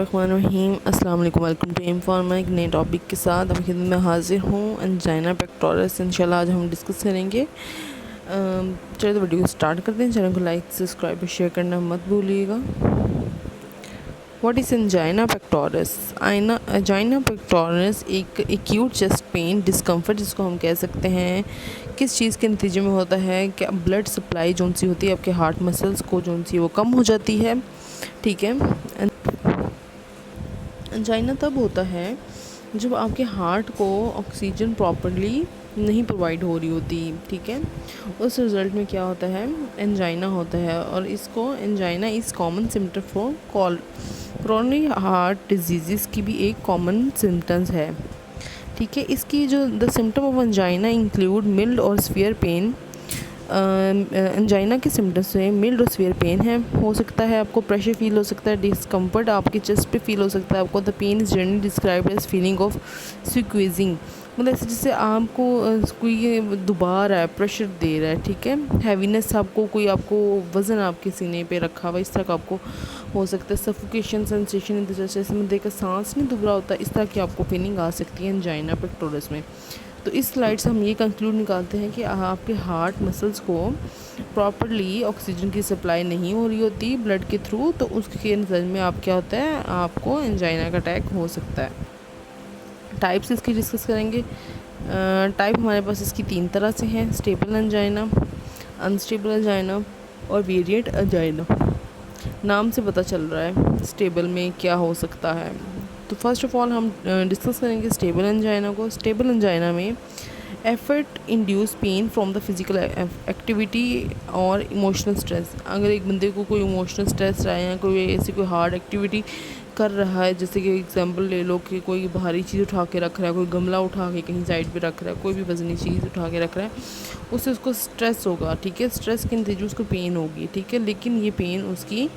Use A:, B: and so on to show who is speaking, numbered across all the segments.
A: बिस्मिल्लाहिर्रहमानिर्रहीम। अस्सलाम वालेकुम। Welcome to Informa. एक नए टॉपिक के साथ अब खिदमत में हाजिर हूँ, एंजाइना पेक्टोरिस। इंशाल्लाह आज हम डिस्कस करेंगे। चलिए तो वीडियो को स्टार्ट करते हैं। चैनल को लाइक सब्सक्राइब और शेयर करना मत भूलिएगा। What is angina pectoris? Angina pectoris एक एक्यूट चेस्ट पेन डिस्कम्फर्ट जिसको हम कह सकते हैं, किस चीज़ के नतीजे में होता है कि ब्लड सप्लाई जो सी होती है आपके हार्ट मसल्स को जो सी वो कम हो जाती है। ठीक है, एंजाइना तब होता है जब आपके हार्ट को ऑक्सीजन प्रॉपरली नहीं प्रोवाइड हो रही होती। ठीक है, उस रिज़ल्ट में क्या होता है, एंजाइना होता है। और इसको angina is common symptom for coronary heart disease की भी एक कॉमन सिम्टम्स है। ठीक है, इसकी जो the symptom of angina include mild और स्फीयर पेन। एंजाइना के सिम्टम्स में मिल्ड और स्फीयर पेन है, हो सकता है आपको प्रेशर फील हो सकता है, डिस्कम्फर्ट आपकी चेस्ट पे फील हो सकता है आपको। The pain is generally described as feeling of squeezing, मतलब ऐसे जैसे आपको कोई दबा रहा है, प्रेशर दे रहा है। ठीक है, हैवीनेस आपको कोई आपको वज़न आपके सीने पे रखा हुआ इस तरह का आपको हो सकता है। सफोकेशन सेंसेशन जैसे बंदे का सांस नहीं दुब रहा होता, इस तरह की आपको फीलिंग आ सकती है एंजाइना पेक्टोरिस में। तो इस स्लाइड से हम ये कंक्लूड निकालते हैं कि आपके हार्ट मसल्स को प्रॉपरली ऑक्सीजन की सप्लाई नहीं हो रही होती ब्लड के थ्रू, तो उसके नज़र में आप क्या होता है, आपको एंजाइना का अटैक हो सकता है। टाइप्स इसकी डिस्कस करेंगे। टाइप हमारे पास इसकी 3 तरह से हैं: स्टेबल एंजाइना, अनस्टेबल एंजाइना और वेरिएंट एंजाइना। नाम से पता चल रहा है स्टेबल में क्या हो सकता है। तो फर्स्ट ऑफ ऑल हम डिस्कस करेंगे स्टेबल एंजाइना को। स्टेबल एंजाइना में effort induce pain from the physical activity और इमोशनल स्ट्रेस। अगर एक बंदे को कोई इमोशनल स्ट्रेस रहा है या कोई ऐसी कोई हार्ड एक्टिविटी कर रहा है, जैसे कि एग्जांपल ले लो कि कोई भारी चीज़ उठा के रख रहा है, कोई गमला उठा के कहीं साइड पे रख रहा है, कोई भी वजनी चीज़ उठा के रख रहा है, उससे उसको स्ट्रेस होगा। ठीक है, स्ट्रेस के नतीजे उसको पेन होगी। ठीक है, लेकिन ये पेन उसकी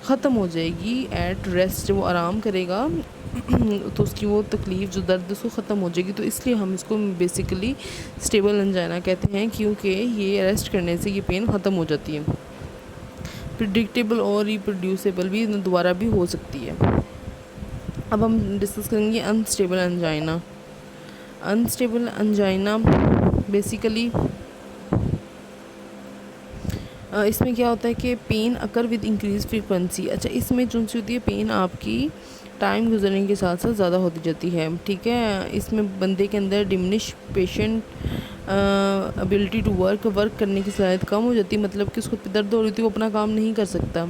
A: ख़त्म हो जाएगी एट रेस्ट। जब वो आराम करेगा तो उसकी वो तकलीफ़ जो दर्द उसको ख़त्म हो जाएगी। तो इसलिए हम इसको बेसिकली स्टेबल एंजाइना कहते हैं, क्योंकि ये रेस्ट करने से ये पेन ख़त्म हो जाती है। प्रिडिक्टेबल और रिप्रोड्यूसेबल भी दोबारा भी हो सकती है। अब हम डिस्कस करेंगे unstable angina. Unstable angina basically इसमें क्या होता है कि pain occur with increase frequency. अच्छा, इसमें जो सी होती है पेन आपकी टाइम गुजरने के साथ साथ ज़्यादा होती जाती है। ठीक है, इसमें बंदे के अंदर diminish patient ability to work करने की सलाहियत कम हो जाती है, मतलब कि उसको दर्द हो रही थी वो अपना काम नहीं कर सकता।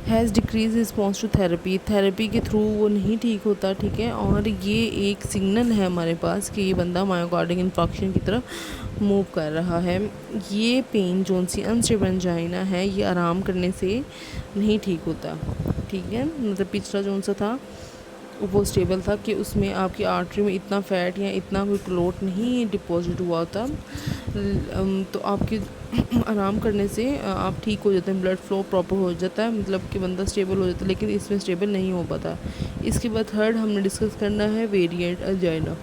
A: Has decrease response to therapy के थ्रू वो नहीं ठीक होता। ठीक है, और ये एक सिग्नल है हमारे पास कि ये बंदा मायोकार्डिक इन्फेक्शन की तरफ मूव कर रहा है। ये पेन जोन सी अनस्टेबल एंजाइना है, ये आराम करने से नहीं ठीक होता। ठीक है, मतलब पिछला जोन सा था वो स्टेबल था कि उसमें आपकी आर्टरी में इतना फैट या इतना कोई क्लोट नहीं डिपॉजिट हुआ था। तो आपके आराम करने से आप ठीक हो जाते हैं, ब्लड फ्लो प्रॉपर हो जाता है, मतलब कि बंदा स्टेबल हो जाता है। लेकिन इसमें स्टेबल नहीं हो पाता। इसके बाद थर्ड हमने डिस्कस करना है वेरिएंट एंजाइना।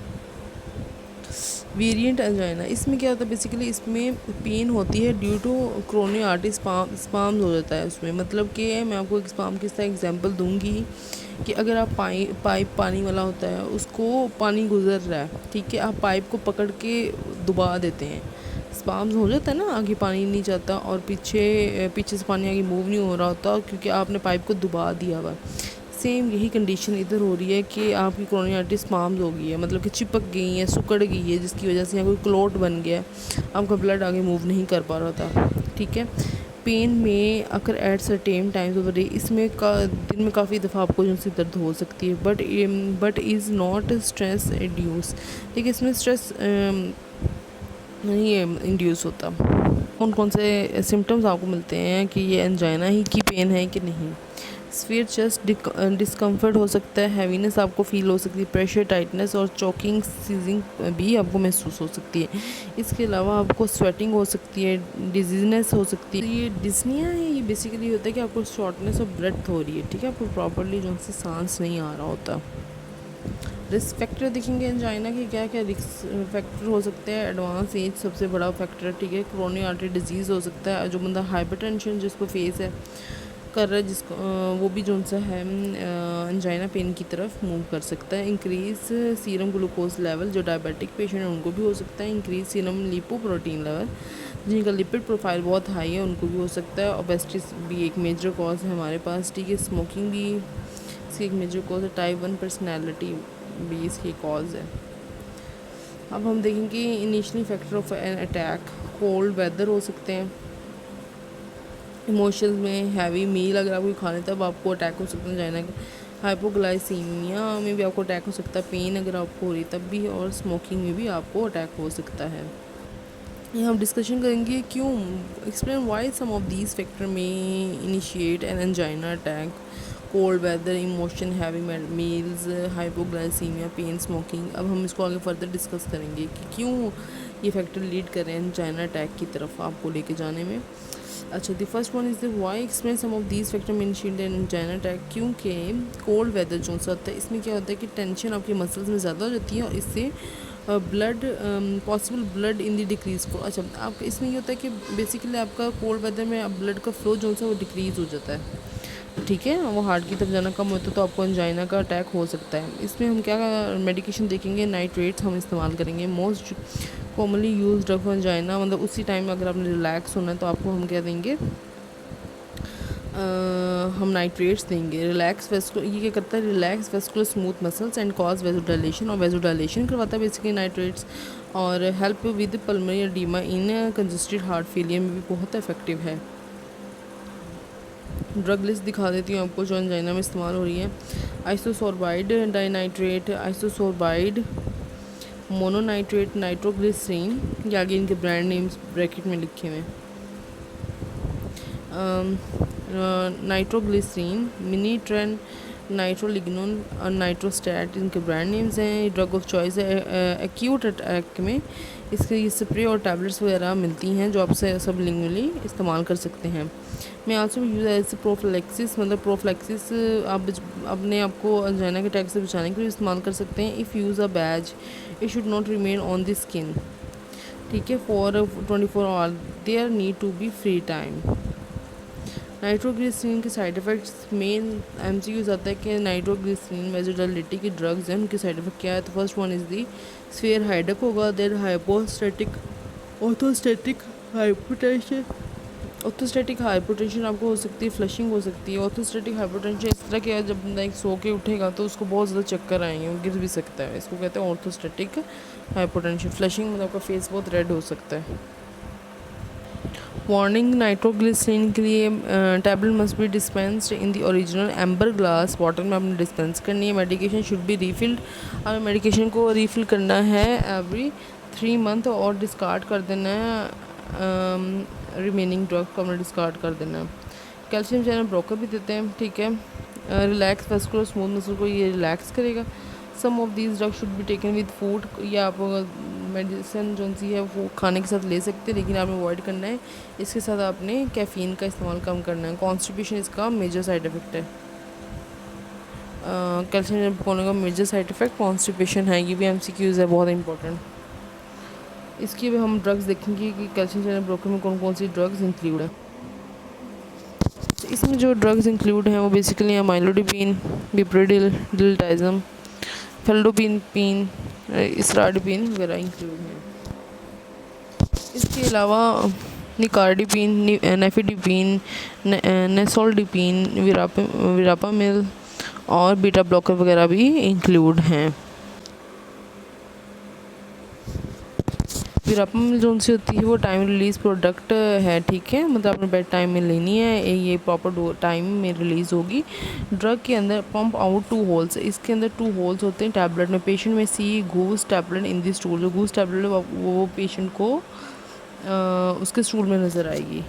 A: वेरिएंट एंजाइना इसमें क्या होता है, बेसिकली इसमें पेन होती है ड्यू टू क्रोनिक आर्टरी स्पाम्स हो जाता है उसमें। मतलब कि मैं आपको एक स्पाम किस तरह एग्जांपल दूंगी कि अगर आप पाइप पानी वाला होता है, उसको पानी गुजर रहा है। ठीक है, आप पाइप को पकड़ के दबा देते हैं, स्पाम्स हो जाता है ना, आगे पानी नहीं जाता और पीछे से पानी आगे मूव नहीं हो रहा होता क्योंकि आपने पाइप को दबा दिया हुआ। सेम यही कंडीशन इधर हो रही है कि आपकी कोरोनरी आर्टरी स्पाम्स हो गई है, मतलब कि चिपक गई है, सुकड़ गई है, जिसकी वजह से यहाँ कोई क्लोट बन गया है, आपका ब्लड आगे मूव नहीं कर पा रहा था। ठीक है, पेन में अगर at certain times of day, इसमें दिन में काफ़ी दफ़ा आपको जो सी दर्द हो सकती है, but is not stress induce. ठीक है, इसमें स्ट्रेस नहीं इंड्यूस होता। कौन कौन से सिम्टम्स आपको मिलते हैं कि ये एंजाइना ही की पेन है कि नहीं? स्फीयर चेस्ट डिस्कम्फर्ट हो सकता है, हैवीनेस आपको फील हो सकती है, प्रेशर टाइटनेस और चोकिंग सीजिंग भी आपको महसूस हो सकती है। इसके अलावा आपको स्वेटिंग हो सकती है, डिजीजनेस हो सकती है। ये डिस्निया है, ये बेसिकली होता है कि आपको शॉर्टनेस ऑफ ब्रेथ हो रही है। ठीक है, आपको प्रॉपरली जो से सांस नहीं आ रहा होता। रिस्क फैक्टर देखेंगे एंजाइना के क्या क्या रिस्क फैक्टर हो सकते हैं। एडवांस एज सबसे बड़ा फैक्टर है। ठीक है, क्रोनिक आर्टरी डिजीज़ हो सकता है, जो बंदा हाइपरटेंशन जिसको फेस है, कर रहा है जिसको वो भी जो सा है अंजाइना पेन की तरफ मूव कर सकता है। इंक्रीज़ सीरम ग्लूकोज लेवल, जो डायबिटिक पेशेंट है उनको भी हो सकता है। इंक्रीज़ सीरम लिपोप्रोटीन लेवल, जिनका लिपिड प्रोफाइल बहुत हाई है उनको भी हो सकता है। ओबेसिटी भी एक मेजर कॉज है हमारे पास, ठीक है। स्मोकिंग भी इसकी एक मेजर कॉज है। टाइप 1 पर्सनैलिटी भी इसकी कॉज है। अब हम देखेंगे initially factor of an attack. Cold weather हो सकते हैं, इमोशंस में हैवी मील अगर आप कोई खा लेते तब आपको अटैक हो सकता है जाना। हाइपोग्लाइसीमिया में भी आपको अटैक हो सकता है, पेन अगर आपको हो रही तब भी, और स्मोकिंग में भी आपको अटैक हो सकता है। ये हम डिस्कशन करेंगे क्यों, explain why some of these factor में initiate an angina attack. Cold weather, emotion, heavy meals, hypoglycaemia, pain, smoking. अब हम इसको आगे फर्दर डिस्कस करेंगे कि क्यों ये फैक्टर लीड कर रहे हैं एंजाइना अटैक की तरफ आपको लेके जाने में। अच्छा, the first one is the why explain some of these factor में इनिशिएट एन एंजाइना अटैक। क्योंकि कोल्ड वेदर जो सा होता है इसमें क्या होता है कि टेंशन आपके मसल्स में ज़्यादा हो जाती है और इससे blood possible blood in the decrease flow. अच्छा, आप इसमें ये होता है कि बेसिकली आपका कोल्ड वेदर में ब्लड का फ्लो जो सा वो डिक्रीज़ हो जाता है, ठीक है, वो हार्ट की तरफ जाना कम होता है तो आपको एंजाइना का अटैक हो सकता है। इसमें हम क्या मेडिकेशन देखेंगे, नाइट्रेट्स हम इस्तेमाल करेंगे। Most commonly use drug for angina, मतलब उसी टाइम अगर आपने रिलैक्स होना है तो आपको हम क्या देंगे, हम नाइट्रेट्स देंगे। रिलैक्स वेस्कुलर, ये क्या करता है, relax vascular smooth muscles and cause vasodilation, और वेजोडाइलेशन करवाता है बेसिकली नाइट्रेट्स, और help with pulmonary oedema in congested heart failure में भी बहुत इफेक्टिव है। ड्रग लिस्ट दिखा देती हूँ आपको जो एंजाइना में इस्तेमाल हो रही है। Isosorbide dinitrate, isosorbide mononitrate, nitroglycerin, ये आगे इनके ब्रांड नेम्स ब्रैकेट में लिखे हुए हैं। नाइट्रोग्लिसरीन, मिनीट्रेन, नाइट्रोलिग्नोन और नाइट्रोस्टैट इनके ब्रांड नेम्स हैं। ड्रग ऑफ चॉइस है एक्यूट अटैक में, इसके स्प्रे और टैबलेट्स वगैरह मिलती हैं जो आप सब लिंगुअली इस्तेमाल कर सकते हैं। मैं आल्सो यूज़ एज प्रोफिलैक्सिस, मतलब प्रोफिलैक्सिस आप अपने आपको एंजाइना के अटैक से बचाने के लिए इस्तेमाल कर सकते हैं। If use a badge it should not remain on the skin, ठीक है, for 24 hour, there need to be free time. Nitroglycerin के साइड इफ़ेक्ट्स, मेन एमसीक्यूज़ आता है कि नाइट्रोग्लिसरीन वेजोडाइलिटी की ड्रग्स हैं, उनके साइड इफेक्ट क्या है। तो first one is the severe headache होगा, then hypostatic orthostatic hypotension, orthostatic hypotension आपको हो सकती है, फ्लशिंग हो सकती है। ऑर्थोस्टैटिक हाइपोटेंशन इस तरह के जब बंदा एक सो के उठेगा तो उसको बहुत ज़्यादा चक्कर आएंगे, वो गिर भी सकता है, इसको कहते हैं ऑर्थोस्टैटिक हाइपोटेंशन। फ्लशिंग मतलब आपका फेस बहुत रेड हो सकता है। वार्निंग, नाइट्रोग्लिसरीन के लिए tablet must be dispensed in the original amber glass bottle में आपने डिस्पेंस करनी है। मेडिकेशन शुड बी रिफिल्ड, हमें मेडिकेशन को रिफ़िल करना है एवरी 3 मंथ और डिस्कार्ड कर देना है, रिमेनिंग ड्रग को हमने डिस्कार्ड कर देना है। कैल्शियम चैनल ब्रोकर भी देते हैं, ठीक है। रिलैक्स वेस्कुलर स्मूथ मसल को ये रिलैक्स करेगा। Some of these drug should be taken with food, या आप मेडिसिन जो सी है वो खाने के साथ ले सकते हैं, लेकिन आपने अवॉइड करना है। इसके साथ आपने कैफ़ीन का इस्तेमाल कम करना है। कॉन्स्टिपेशन इसका मेजर साइड इफ़ेक्ट है। कैल्शियम पकाने का मेजर साइड इफ़ेक्ट कॉन्स्टिपेशन है, ये भी एमसीक्यूज़ है बहुत इंपॉर्टेंट। इसकी भी हम ड्रग्स देखेंगे कि कैल्शियम चैनल ब्रोकर में कौन कौन सी ड्रग्स इंक्लूड है। तो इसमें जो ड्रग्स इंक्लूड हैं वो बेसिकली है माइलोडिपिन, बिप्रिडिल, डिल्टाइजम, फेल्डोपिन, इसराडिपिन वगैरह इंक्लूड हैं। इसके अलावा निकार्डिपिन, नेफिडिपिन, नेसोल्डिपिन, विरापामिल और बीटा ब्लॉकर वगैरह भी इंक्लूड हैं। विरापामिल जो सी होती है वो टाइम रिलीज़ प्रोडक्ट है, ठीक है, मतलब आपने बेड टाइम में लेनी है, ये प्रॉपर टाइम में रिलीज़ होगी। ड्रग के अंदर पंप आउट 2 होल्स, इसके अंदर 2 होल्स होते हैं टैबलेट में। पेशेंट में सी गूस टैबलेट इन दी स्टूल, जो गूस टैबलेट वो पेशेंट को उसके स्टूल में नज़र आएगी।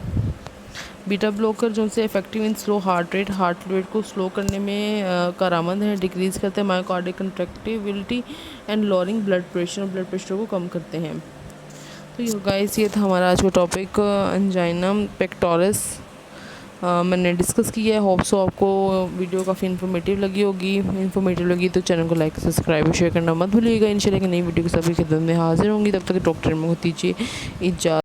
A: बीटा ब्लॉकर जो से effective in slow heart rate को स्लो करने में कारआमद है। डिक्रीज़ करते हैं मायोकार्डिक कंट्रैक्टिबिलिटी एंड लोअरिंग ब्लड प्रेशर को कम करते हैं। तो ये गाइस, ये था हमारा आज का टॉपिक एंजाइना पेक्टोरिस मैंने डिस्कस किया है। होप सो आपको वीडियो काफ़ी इन्फॉर्मेटिव लगी होगी। इन्फॉर्मेटिव लगी तो चैनल को लाइक सब्सक्राइब और शेयर करना मत भूलिएगा। इंशाल्लाह एक नई वीडियो के सभी खिदमत में हाजिर होंगी। तब तक डॉक्टर में दीजिए इजाज़त।